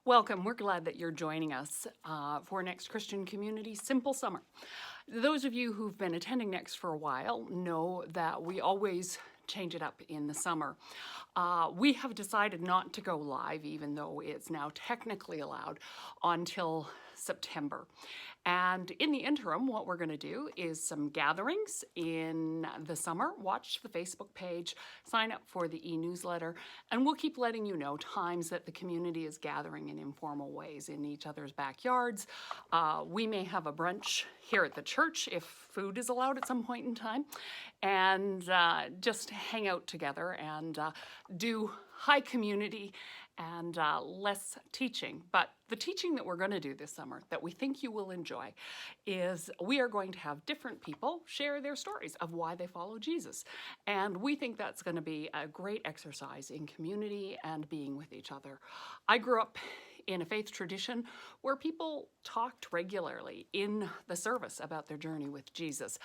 Welcome. We're glad that you're joining us for Next Christian Community Simple Summer. Those of you who've been attending Next for a while know that we always change it up in the summer. We have decided not to go live, even though it's now technically allowed, until September. And in the interim, what we're going to do is some gatherings in the summer. Watch the Facebook page, sign up for the e-newsletter, and we'll keep letting you know times that the community is gathering in informal ways in each other's backyards. We may have a brunch here at the church if food is allowed at some point in time, and just hang out together and do high community and less teaching. But the teaching that we're going to do this summer that we think you will enjoy is we are going to have different people share their stories of why they follow Jesus. And we think that's going to be a great exercise in community and being with each other. I grew up in a faith tradition where people talked regularly in the service about their journey with Jesus.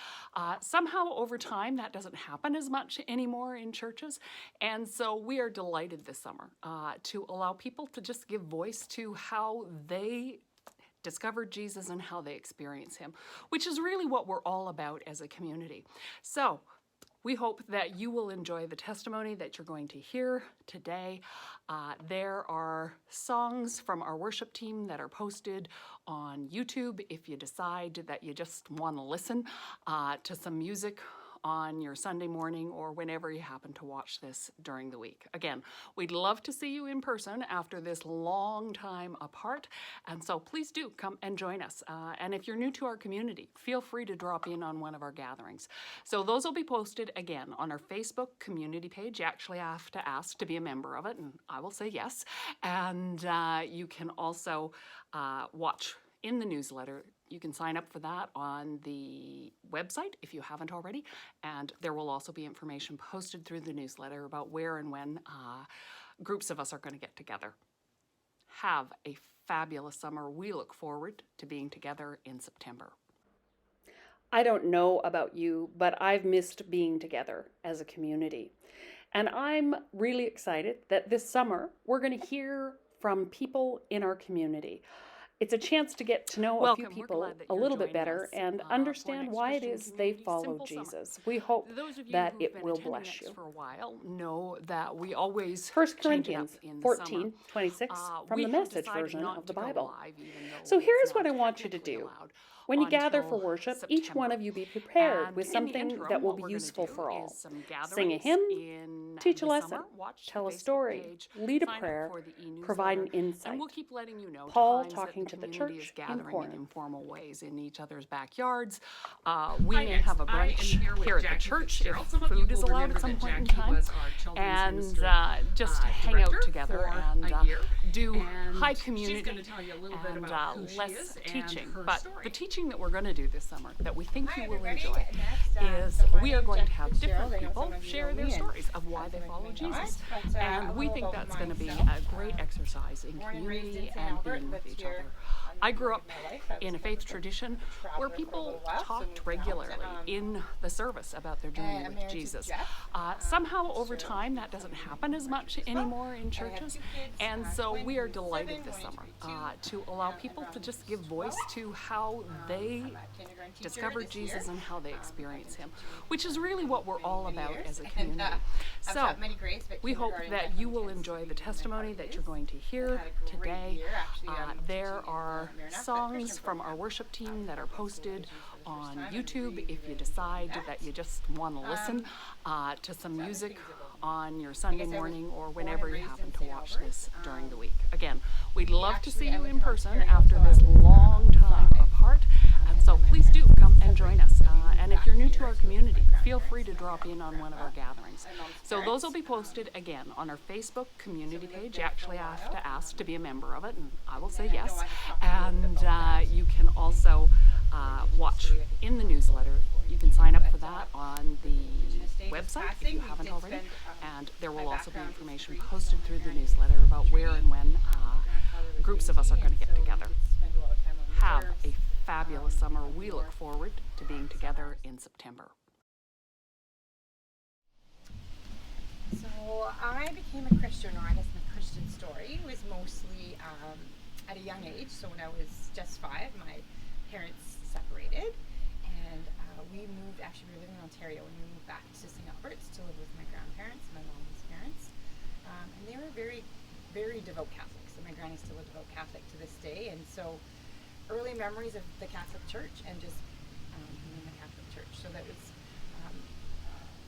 Somehow over time that doesn't happen as much anymore in churches, and so we are delighted this summer to allow people to just give voice to how they discovered Jesus and how they experience him, which is really what we're all about as a community. So we hope that you will enjoy the testimony that you're going to hear today. There are songs from our worship team that are posted on YouTube if you decide that you just want to listen to some music on your Sunday morning or whenever you happen to watch this during the week. Again, we'd love to see you in person after this long time apart, and so please do come and join us. And if you're new to our community, feel free to drop in on one of our gatherings. So those will be posted again on our Facebook community page. You actually have to ask to be a member of it, and I will say yes. And you can also watch in the newsletter. You can sign up for that on the website if you haven't already, and there will also be information posted through the newsletter about where and when groups of us are going to get together. Have a fabulous summer. We look forward to being together in September. I don't know about you, but I've missed being together as a community. And I'm really excited that this summer we're going to hear from people in our community. It's a chance to get to know a few people a little bit better and understand why it is they follow Jesus. We hope that it will bless you. For a while, know that we always 1 Corinthians 14:26 from the Message version of the Bible. So here's what I want you to do. When you gather for worship, each one of you be prepared with something that will be useful for all. Sing a hymn, teach a lesson, tell a story, lead a prayer, provide an insight. Paul talking to the church in Corinth. In informal ways in each other's backyards. We may have a brunch here at the church if food is allowed at some point in time, and just hang out together and do high community and less teaching. But the teaching that we're going to do this summer that we think you will enjoy is we are going to have different people share their stories of why they follow Jesus. And we think that's going to be a great exercise in community and being with each other. I grew up in a faith tradition where people talked regularly in the service about their journey with Jesus. Somehow over time that doesn't happen as much anymore in churches, and so we are delighted this summer to allow people to just give voice to how they discovered Jesus and how they experience him, which is really what we're all about as a community. So we hope that you will enjoy the testimony that you're going to hear today. There are songs from our worship team that are posted on YouTube if you decide that you just want to listen to some music on your Sunday morning or whenever you happen to watch this during the week. Again, we'd love to see you in person after this long time apart, and so please do come and join us. And if you're new to our community, feel free to drop in on one of our gatherings. So those will be posted again on our Facebook community page. You actually have to ask to be a member of it, and I will say yes. And you can also watch in the newsletter. You can sign up for that on the website if you haven't already, and there will also be information posted through the newsletter about where and when groups of us are going to get together. Have a fabulous summer. We look forward to being together in September. So I became a Christian, or I guess my Christian Christian story was mostly at a young age. So when I was just 5, my parents separated, and we moved. Actually, we were living in Ontario, and we moved back to St. Albert's to live with my grandparents, my mom's parents, and they were very, very devout Catholics. And my granny's still a devout Catholic to this day, and so early memories of the Catholic Church and just being in the Catholic Church. So that was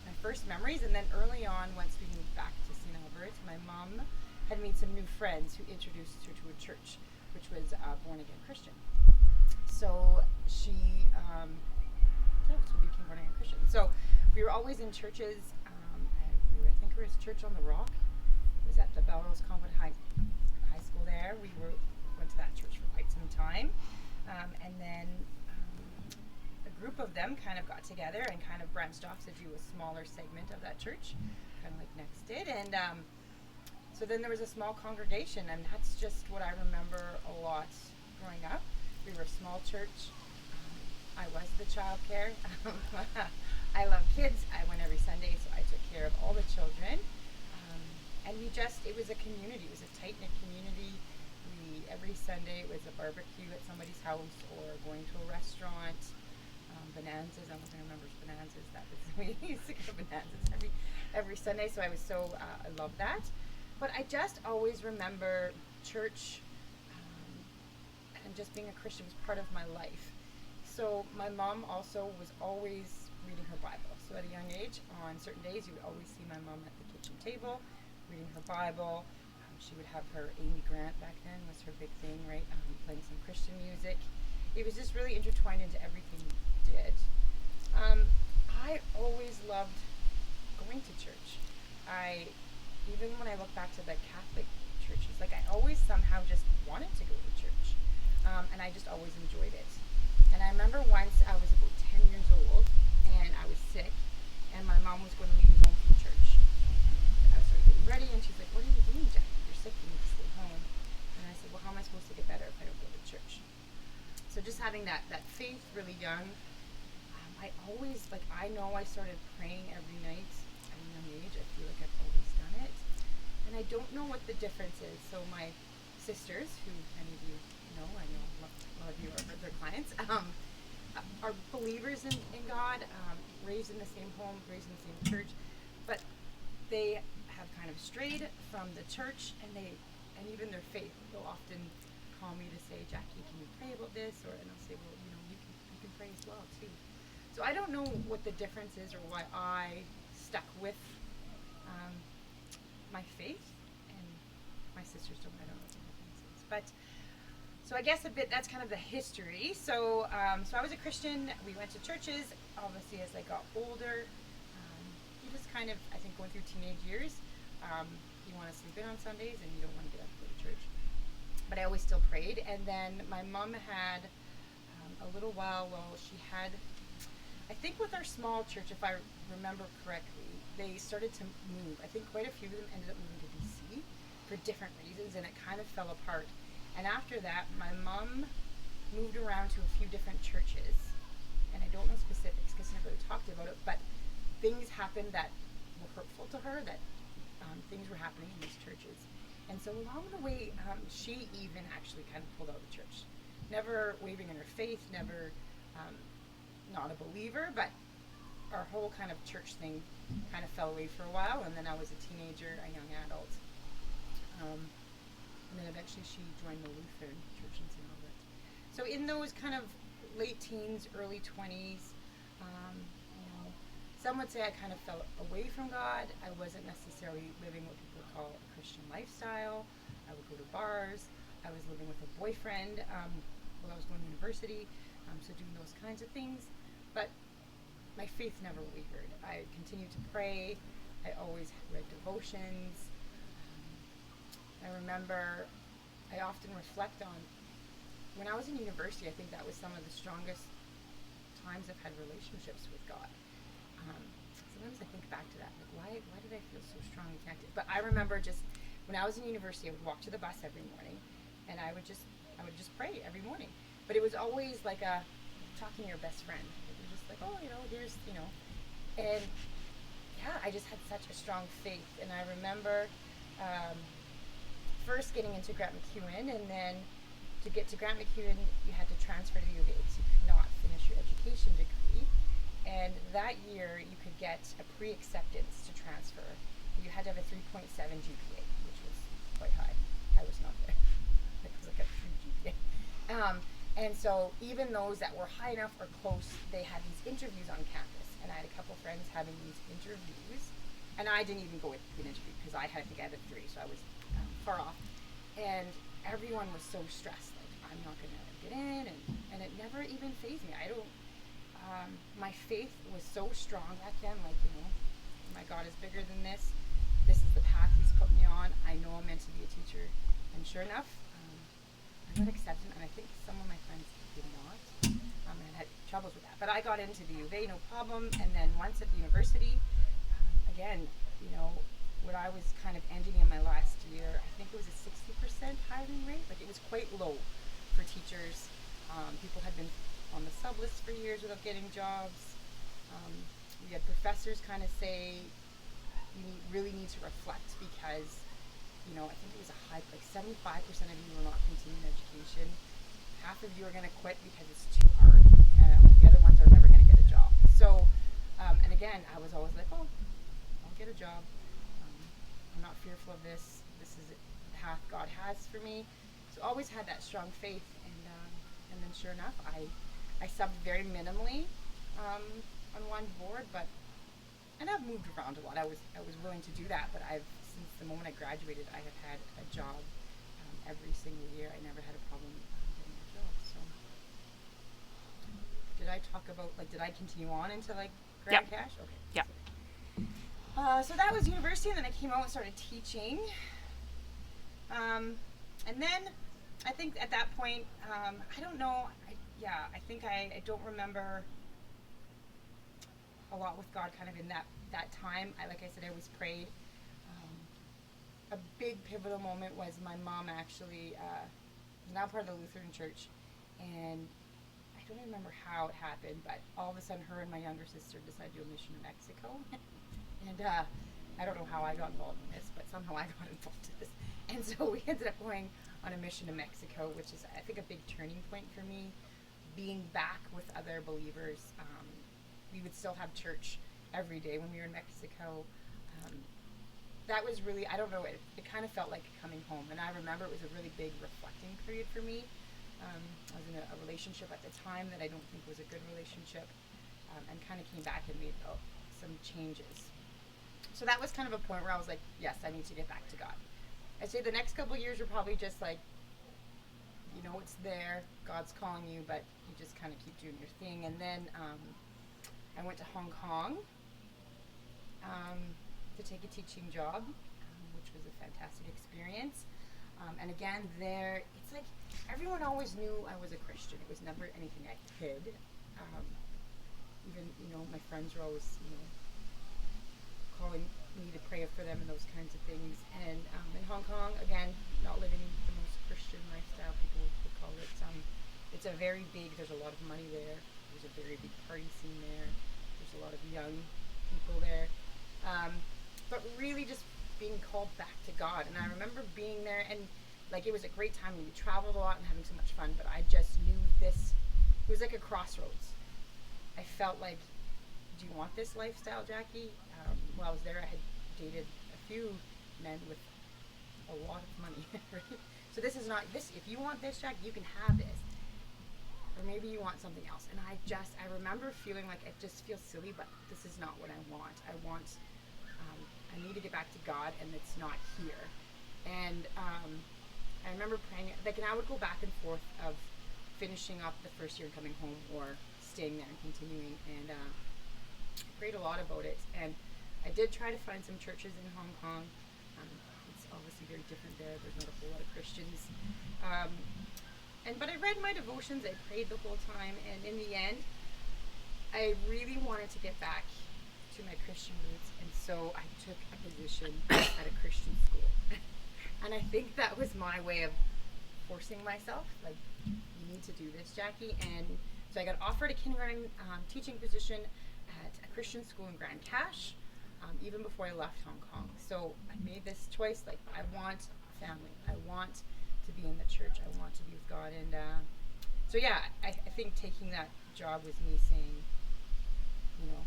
my first memories. And then early on, once we moved back to St. Albert's, my mom had made some new friends who introduced her to a church, which was Born Again Christian. So so we became Born Again Christian. So we were always in churches. I think it was Church on the Rock. It was at the Belrose Convent High School there. We went to that church for quite some time. And then a group of them kind of got together and kind of branched off to do a smaller segment of that church, kind of like Next did. And so then there was a small congregation, and that's just what I remember a lot growing up. We were a small church. I was the child care. I love kids. I went every Sunday, so I took care of all the children. And it was a community. It was a tight-knit community. Every Sunday it was a barbecue at somebody's house or going to a restaurant. Bonanzas. I don't know if I remember Bonanzas. We used to go to Bonanzas every Sunday, so I loved that. But I just always remember church and just being a Christian was part of my life. So my mom also was always reading her Bible. So at a young age, on certain days, you would always see my mom at the kitchen table reading her Bible. She would have her Amy Grant back then was her big thing, right? Playing some Christian music. It was just really intertwined into everything we did. I always loved going to church. Even when I look back to the Catholic churches, like I always somehow just wanted to go to church. And I just always enjoyed it. And I remember once I was about 10 years old and I was sick, and my mom was going to leave me home from church. And I was sort of getting ready, and she's like, "What are you doing, Jackie? You're sick, you need to stay home." And I said, "Well, how am I supposed to get better if I don't go to church?" So just having that faith really young, I always, I know I started praying every night at a young age. I feel like I've always done it. And I don't know what the difference is. So my sisters, who many of you know, I know a lot of you are their clients, are believers in God, raised in the same home, raised in the same church, but they have kind of strayed from the church, and even their faith. They'll often call me to say, "Jackie, can you pray about this?" And I'll say, "Well, you can pray as well too." So I don't know what the difference is or why I stuck with my faith, and my sisters don't. I don't know what the difference is, but. So I guess that's kind of the history. So so I was a Christian. We went to churches. Obviously, as I got older, you just kind of, I think, going through teenage years, you want to sleep in on Sundays and you don't want to get up to go to church. But I always still prayed. And then my mom had a little while, she had, I think with our small church, if I remember correctly, they started to move. I think quite a few of them ended up moving to BC for different reasons, and it kind of fell apart. And after that, my mom moved around to a few different churches, and I don't know specifics because I never really talked about it, but things happened that were hurtful to her, that things were happening in these churches. And so along the way, she even actually kind of pulled out of the church. Never wavering in her faith, never not a believer, but our whole kind of church thing kind of fell away for a while, and then I was a teenager, a young adult. And then eventually she joined the Lutheran Church in St. Albert. So in those kind of late teens, early 20s, some would say I kind of fell away from God. I wasn't necessarily living what people call a Christian lifestyle. I would go to bars. I was living with a boyfriend while I was going to university, so doing those kinds of things. But my faith never wavered. I continued to pray. I always read devotions. I remember, I often reflect on, when I was in university, I think that was some of the strongest times I've had relationships with God. Sometimes I think back to that, like why did I feel so strongly connected? But I remember just, when I was in university, I would walk to the bus every morning, and I would just pray every morning. But it was always like talking to your best friend. It was just like, here's, and yeah, I just had such a strong faith. And I remember, first getting into Grant MacEwan, and then to get to Grant MacEwan, you had to transfer to the U of A, so you could not finish your education degree. And that year, you could get a pre-acceptance to transfer. You had to have a 3.7 GPA, which was quite high. I was not there. It was like a 3 GPA. And so even those that were high enough or close, they had these interviews on campus. And I had a couple friends having these interviews. And I didn't even go with an interview because I think I had a 3, so I was far off. And everyone was so stressed, like, I'm not going to get in. And it never even fazed me. My faith was so strong back then, like, my God is bigger than this. This is the path he's put me on. I know I'm meant to be a teacher. And sure enough, I got accepted, and I think some of my friends did not, and had troubles with that. But I got into the U of A, no problem. And then once at the university, again, when I was kind of ending in my last year, I think it was a 60% hiring rate. Like, it was quite low for teachers. People had been on the sub list for years without getting jobs. We had professors kind of say, you really need to reflect because, I think it was a high, like 75% of you will not continue education. Half of you are going to quit because it's too hard. The other ones are never going to get a job. So, and again, I was always like, I'll get a job. I'm not fearful of this. This is the path God has for me. So always had that strong faith. And then sure enough, I subbed very minimally on one board, and I've moved around a lot. I was willing to do that, but since the moment I graduated, I have had a job every single year. I never had a problem getting a job. So, did I talk about did I continue on into Grant Cash? Okay. Yeah. So that was university, and then I came out and started teaching. And then I think at that point, I don't know. I think I don't remember a lot with God kind of in that time. Like I said, I always prayed. A big pivotal moment was my mom actually was now part of the Lutheran Church, and I don't remember how it happened, but all of a sudden her and my younger sister decided to do a mission in Mexico. And I don't know how I got involved in this, but somehow I got involved in this. And so we ended up going on a mission to Mexico, which is, I think, a big turning point for me. Being back with other believers, we would still have church every day when we were in Mexico. That was really, I don't know, it kind of felt like coming home. And I remember it was a really big reflecting period for me. I was in a relationship at the time that I don't think was a good relationship, and kind of came back and made some changes. So that was kind of a point where I was like, yes, I need to get back to God. I'd say the next couple of years were probably just like, it's there, God's calling you, but you just kind of keep doing your thing. And then I went to Hong Kong to take a teaching job, which was a fantastic experience. And again, there, it's like everyone always knew I was a Christian. It was never anything I hid. Even, my friends were always, calling me to pray for them and those kinds of things. And in Hong Kong, again, not living the most Christian lifestyle people would call it. It's a very big, there's a lot of money there. There's a very big party scene there. There's a lot of young people there. But really just being called back to God. And I remember being there, and it was a great time. We traveled a lot and having so much fun, but I just knew this, it was like a crossroads. I felt like, do you want this lifestyle, Jackie? While I was there, I had dated a few men with a lot of money, right? So this is not this. If you want this, Jackie, you can have this. Or maybe you want something else. And I remember feeling like it just feels silly, but this is not what I want. I need to get back to God, and it's not here. And I remember praying, and I would go back and forth of finishing up the first year and coming home, or staying there and continuing. And I prayed a lot about it. And I did try to find some churches in Hong Kong. It's obviously very different there. There's not a whole lot of Christians. But I read my devotions. I prayed the whole time. And in the end, I really wanted to get back to my Christian roots. And so I took a position at a Christian school. And I think that was my way of forcing myself. Like, you need to do this, Jackie. And so I got offered a kindergarten teaching position at a Christian school in Grant Cash, even before I left Hong Kong. So I made this choice, like, I want family. I want to be in the church. I want to be with God. And so yeah, I think taking that job was me saying,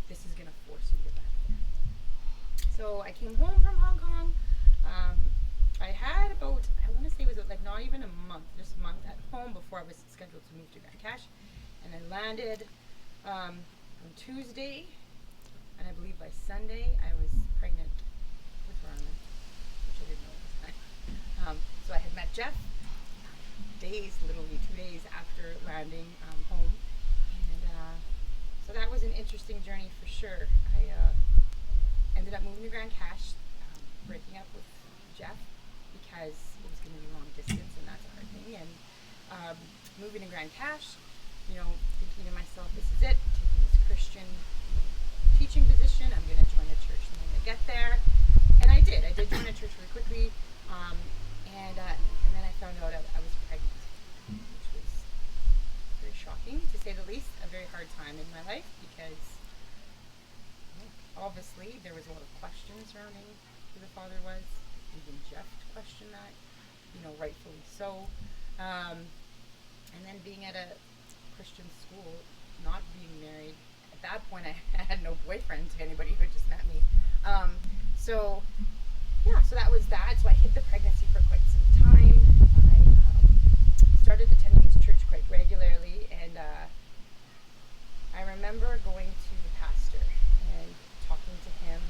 this is going to force you to get back there. So I came home from Hong Kong. I had about, I want to say it was like not even a month, just a month at home before I was scheduled to move to Grande Cache. And I landed on Tuesday, and I believe by Sunday I was pregnant with Rana, which I didn't know at the time. So I had met Jeff literally 2 days after landing home. And so that was an interesting journey for sure. I ended up moving to Grande Cache, breaking up with Jeff because it was going to be long distance, and that's a hard thing. And moving to Grande Cache, thinking to myself, this is it. I'm taking this Christian teaching position. I'm going to join a church when I get there. And I did. I did join a church really quickly. And then I found out I was pregnant, which was very shocking, to say the least. A very hard time in my life because obviously there was a lot of questions surrounding who the father was. Even Jeff questioned that, rightfully so. And then being at a Christian school, not being married. At that point, I had no boyfriend to anybody who just met me. So that was that. So I hid the pregnancy for quite some time. I started attending this church quite regularly, and I remember going to the pastor and talking to him.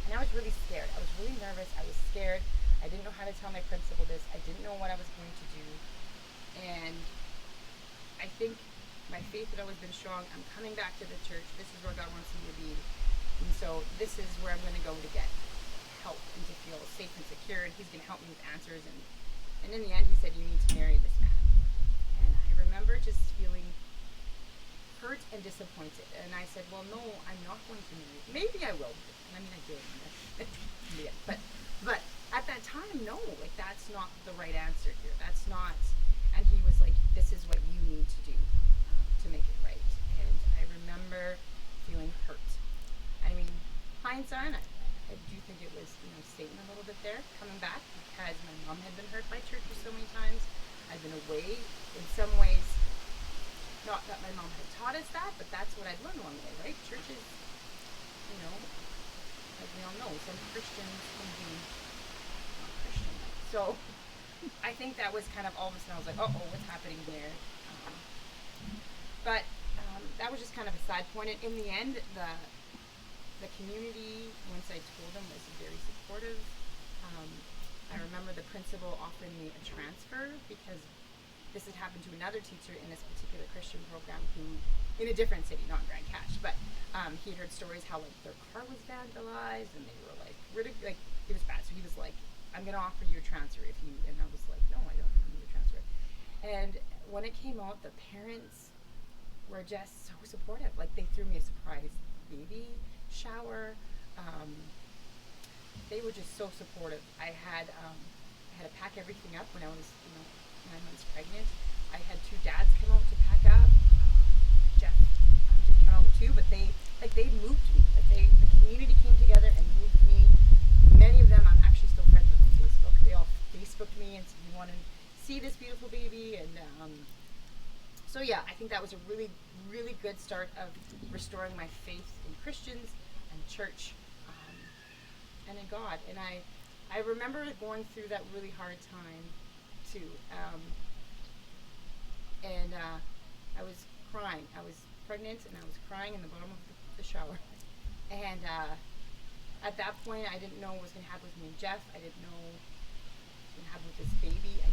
And I was really scared. I was really nervous. I was scared. I didn't know how to tell my principal this. I didn't know what I was going to do. And I think my faith had always been strong. I'm coming back to the church. This is where God wants me to be. And so this is where I'm going to go to get help and to feel safe and secure. And he's going to help me with answers. And in the end, he said, you need to marry this man. And I remember just feeling hurt and disappointed. And I said, well, no, I'm not going to marry. Maybe I will. I mean, I did. Yeah. But at that time, no, that's not the right answer here. That's not. And he was like, this is what you need to do to make it right. And I remember feeling hurt. I mean, hindsight, I do think it was, Satan a little bit there, coming back, because my mom had been hurt by churches so many times. I'd been away in some ways. Not that my mom had taught us that, but that's what I'd learned along the way, right? Churches, like we all know, some Christians can be not Christian. So I think that was kind of all of a sudden I was like, what's happening here? But that was just kind of a side point. In the end, the community, once I told them, was very supportive. I remember the principal offering me a transfer because this had happened to another teacher in this particular Christian program who, in a different city, not Grande Cache, but he had heard stories how their car was vandalized and they were it was bad. So he was like, I'm going to offer you a transfer if you, and I was like, no, I don't need a transfer. And when it came out, the parents were just so supportive. They threw me a surprise baby shower. They were just so supportive. I had to pack everything up when I was 9 months pregnant. I had 2 dads come out to pack up. Jeff did come out too, but they moved me. The community came together and moved me. Many of them I'm actually still friends with on Facebook. They all Facebooked me and said, you want to see this beautiful baby? And so yeah, I think that was a really, really good start of restoring my faith in Christians and church and in God. And I remember going through that really hard time too. And I was crying. I was pregnant and I was crying in the bottom of the shower. And at that point, I didn't know what was going to happen with me and Jeff. I didn't know what was going to happen with this baby. I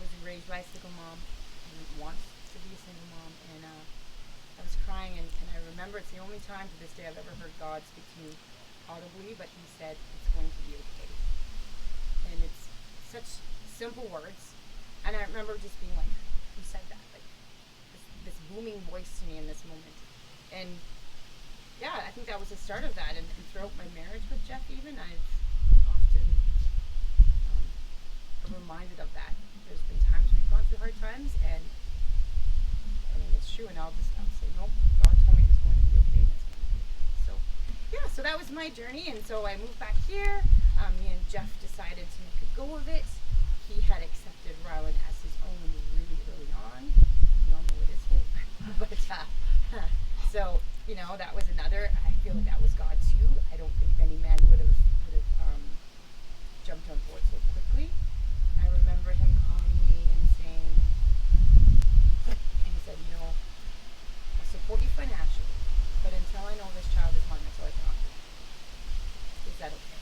was raised by a single mom. I didn't want to be a single mom. And I was crying, and I remember it's the only time to this day I've ever heard God speak to me audibly, but he said, it's going to be okay. And it's such simple words. And I remember just being like, who said that? This booming voice to me in this moment. And yeah, I think that was the start of that. And throughout my marriage with Jeff even, I've often reminded of that. There's been times we've gone through hard times, and I mean, it's true, and I'll say, nope, God told me it was going to be okay, and it's going to be okay. So yeah, so that was my journey, and so I moved back here. Me and Jeff decided decided to make a go of it. He had accepted Ryland as his own really early on. We all know it is hope. But so, you know, that was another. I feel like that was God too. I don't think many men would have jumped on board so quickly. I remember him calling me and saying, and he said, you know, I'll support you financially, but until I know this child is mine, that's all I can offer. Is that okay?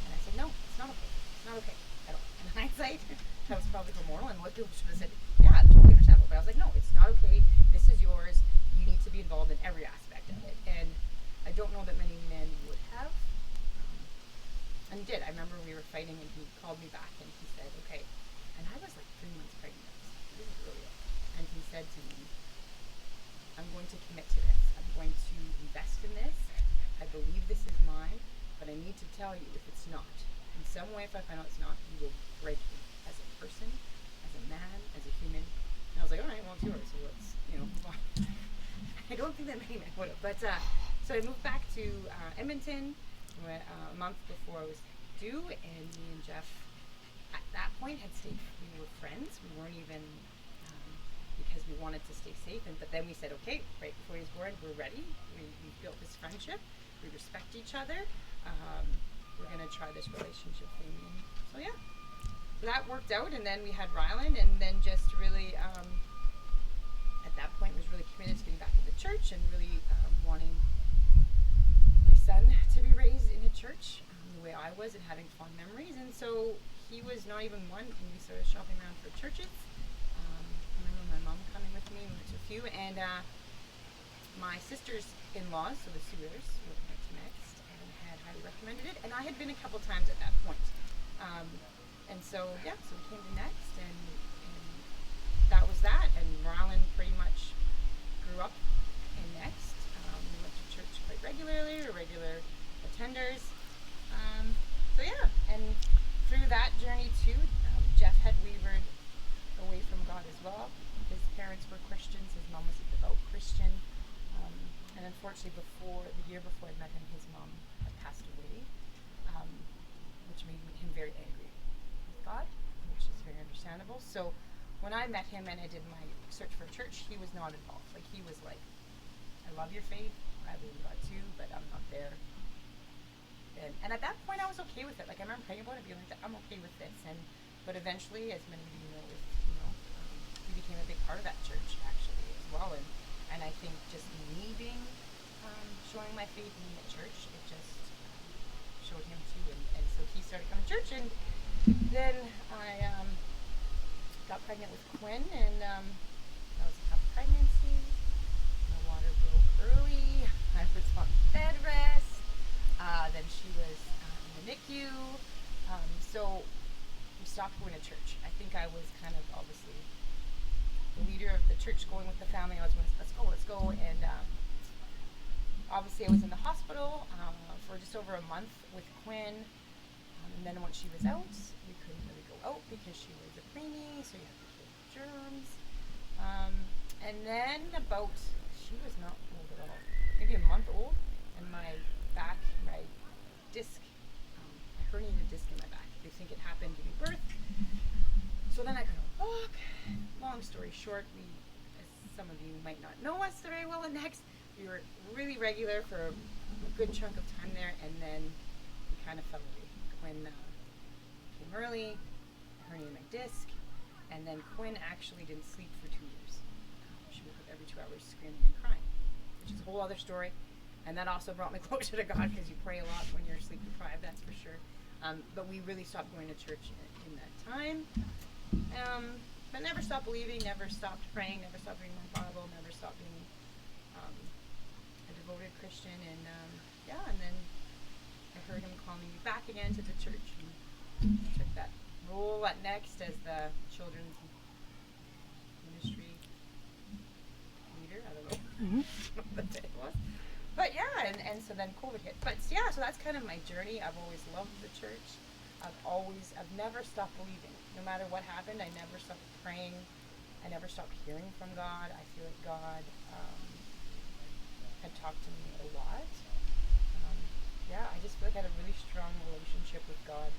And I said, no, it's not okay. It's not okay at all. In hindsight, that was probably hormonal, and what people should have said, yeah, totally understandable. But I was like, no, it's not okay. This is yours. You need to be involved in every aspect of it. And I don't know that many men would have. And he did. I remember we were fighting, and he called me back, and he said, okay. And I was like 3 months pregnant. This is really it. And he said to me, I'm going to commit to this. I'm going to invest in this. I believe this is mine, but I need to tell you if it's not. In some way, if I find out it's not, you will break me as a person, as a man, as a human. And I was like, all right, well, it's yours, so let's, you know, move on. I don't think that many men would have. But so I moved back to Edmonton a month before I was due, and me and Jeff at that point had stayed. We were friends. We weren't even because we wanted to stay safe. But then we said, okay, right before he was born, we're ready. We built this friendship. We respect each other. We're gonna try this relationship thing. And so yeah, so that worked out. And then we had Ryland, and then just really at that point was really committed to getting back to the church and really wanting my son to be raised in a church the way I was and having fond memories. And so he was not even one when we started shopping around for churches. I remember my mom coming with me, we went to a few, and my sister's in-laws, so the Sewers, who went to Next, and had highly recommended it, and I had been a couple times at that point. And so, yeah, so we came to Next, and that was that, and Ryland pretty much grew up in Next. We went to church quite regularly, we were regular attenders. So yeah, and through that journey too, Jeff had wavered away from God as well. His parents were Christians, his mom was a devout Christian, and unfortunately the year before I met him, his mom had passed away, which made him very angry with God, which is very understandable. So when I met him and I did my search for a church, he was not involved. Like, he was like, I love your faith, I believe in God too, but I'm not there. And at that point I was okay with it. Like, I remember praying about it, being like, I'm okay with this. But eventually, as many of you know, he became a big part of that church actually as well. And I think just me being showing my faith in the church, it just showed him too. And so he started coming to church, and then I got pregnant with Quinn, and that was a tough pregnancy. My water broke early. I was on bed rest. Then she was in the NICU. So we stopped going to church. I think I was kind of obviously the leader of the church, going with the family. I was going, let's go. And obviously I was in the hospital for just over a month with Quinn. And then once she was out, we couldn't really go out because she was a preemie, so you have to kill germs. And then she was not old at all, maybe a month old, and my back, my disc, I herniated a disc in my back. They think it happened to give birth. So then I couldn't walk. Long story short, as some of you might not know us very well in Next, we were really regular for a good chunk of time there, and then we kind of fell away. Quinn came early, herniated my disc, and then Quinn actually didn't sleep for 2 years. She woke up every 2 hours screaming and crying, which is a whole other story. And that also brought me closer to God, because you pray a lot when you're sleep deprived, that's for sure. But we really stopped going to church in that time. But never stopped believing, never stopped praying, never stopped reading my Bible, never stopped being a devoted Christian. And and then I heard him calling me back again to the church, and I took that role at Next as the children's ministry leader. I don't know what it was. But yeah, and so then COVID hit. But yeah, so that's kind of my journey. I've always loved the church. I've never stopped believing. No matter what happened, I never stopped praying. I never stopped hearing from God. I feel like God had talked to me a lot. I just feel like I had a really strong relationship with God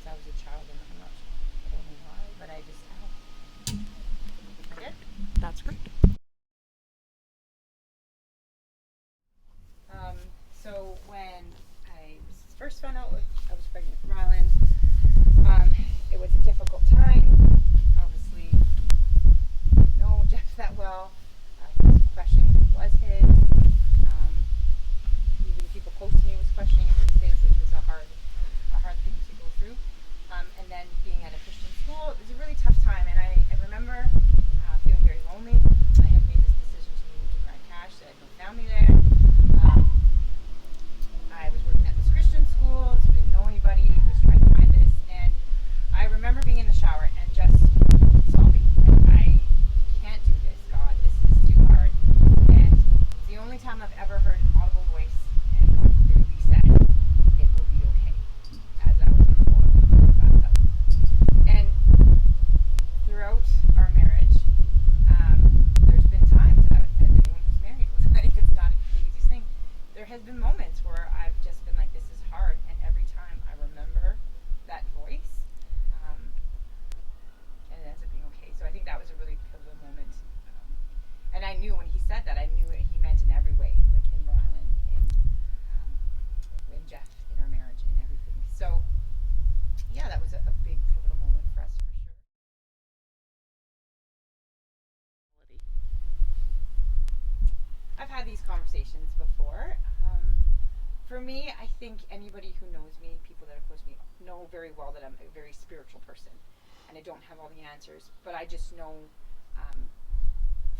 I was a child, and I'm not sure, I don't know why, but I just, That's great. So when I first found out I was pregnant with Rylan, it was a difficult time. Obviously, didn't know Jeff that well. Questioning if it was his. Even people close to me was questioning if it was his, which was a hard thing to go through. And then being at a Christian school, it was a really tough time. And I remember feeling very lonely. I had made this decision to move to Grand Cache. I had no family there. I was working at this Christian school, so didn't know anybody, was trying to find this, and I remember being in the shower and just sobbing. I can't do this, God, this is too hard. And it's the only time I've ever heard an audible voice, and God clearly said, it will be okay, as I was on the bathtub. And throughout our marriage, there's been times, as anyone who's married will tell you, it's not the easiest thing. There has been moments where I've just been like, this is hard, and every time I remember that voice, and it ends up being okay. So I think that was a really pivotal moment. And I knew when he said that, I knew what he meant in every way, like in Rylan, in Jeff, in our marriage, and everything. So yeah, that was a big pivotal moment for us, for sure. I've had these conversations before. For me, I think anybody who knows me, people that are close to me, know very well that I'm a very spiritual person, and I don't have all the answers, but I just know,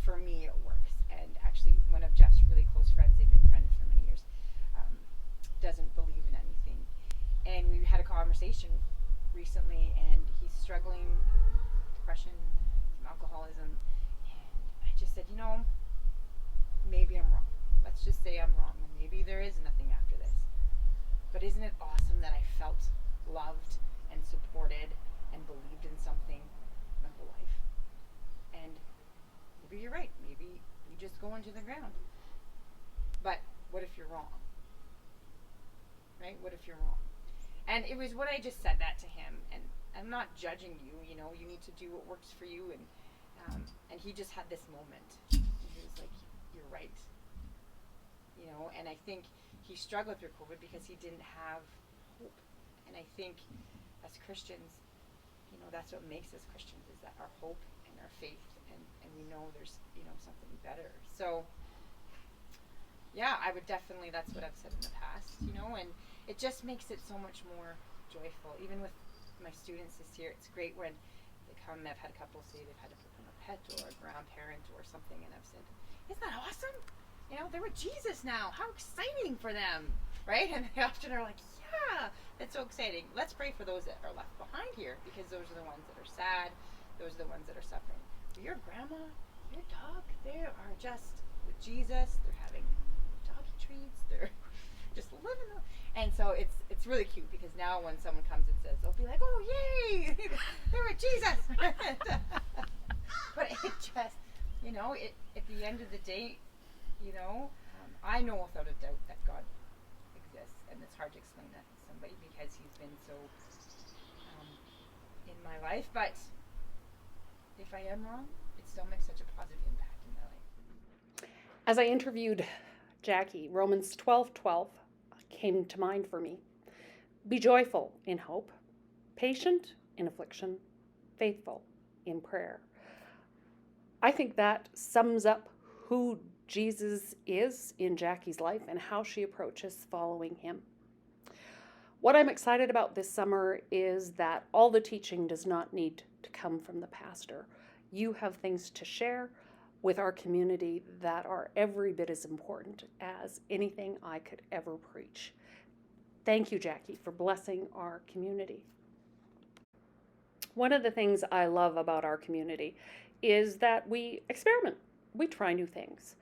for me, it works. And actually, one of Jeff's really close friends, they've been friends for many years, doesn't believe in anything. And we had a conversation recently, and he's struggling with depression, some alcoholism, and I just said, maybe I'm wrong. Let's just say I'm wrong, and maybe there is nothing after this. But isn't it awesome that I felt loved and supported and believed in something my whole life? And maybe you're right. Maybe you just go into the ground. But what if you're wrong? Right? What if you're wrong? And it was when I just said that to him, and I'm not judging you. You need to do what works for you. And he just had this moment. He was like, you're right. And I think he struggled through COVID because he didn't have hope. And I think as Christians, that's what makes us Christians, is that our hope and our faith, and we know there's, something better. So yeah, I would definitely, that's what I've said in the past, and it just makes it so much more joyful. Even with my students this year, it's great when they come. I've had a couple say they've had to put on a pet or a grandparent or something, and I've said, isn't that awesome? They're with Jesus now. How exciting for them, right? And they often are like, yeah, that's so exciting. Let's pray for those that are left behind here, because those are the ones that are sad. Those are the ones that are suffering. But your grandma, your dog, they are just with Jesus. They're having doggy treats. They're just living. And so it's really cute, because now when someone comes and says, they'll be like, oh, yay, they're with Jesus. But it just, at the end of the day, I know without a doubt that God exists, and it's hard to explain that to somebody because he's been so in my life. But if I am wrong, it still makes such a positive impact in my life. As I interviewed Jackie, Romans 12:12 came to mind for me. Be joyful in hope, patient in affliction, faithful in prayer. I think that sums up who Jesus is in Jackie's life and how she approaches following him. What I'm excited about this summer is that all the teaching does not need to come from the pastor. You have things to share with our community that are every bit as important as anything I could ever preach. Thank you, Jackie, for blessing our community. One of the things I love about our community is that we experiment. We try new things.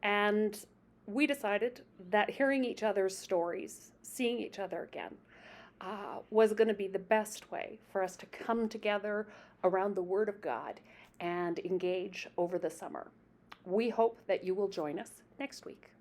And we decided that hearing each other's stories, seeing each other again, was going to be the best way for us to come together around the Word of God and engage over the summer. We hope that you will join us next week.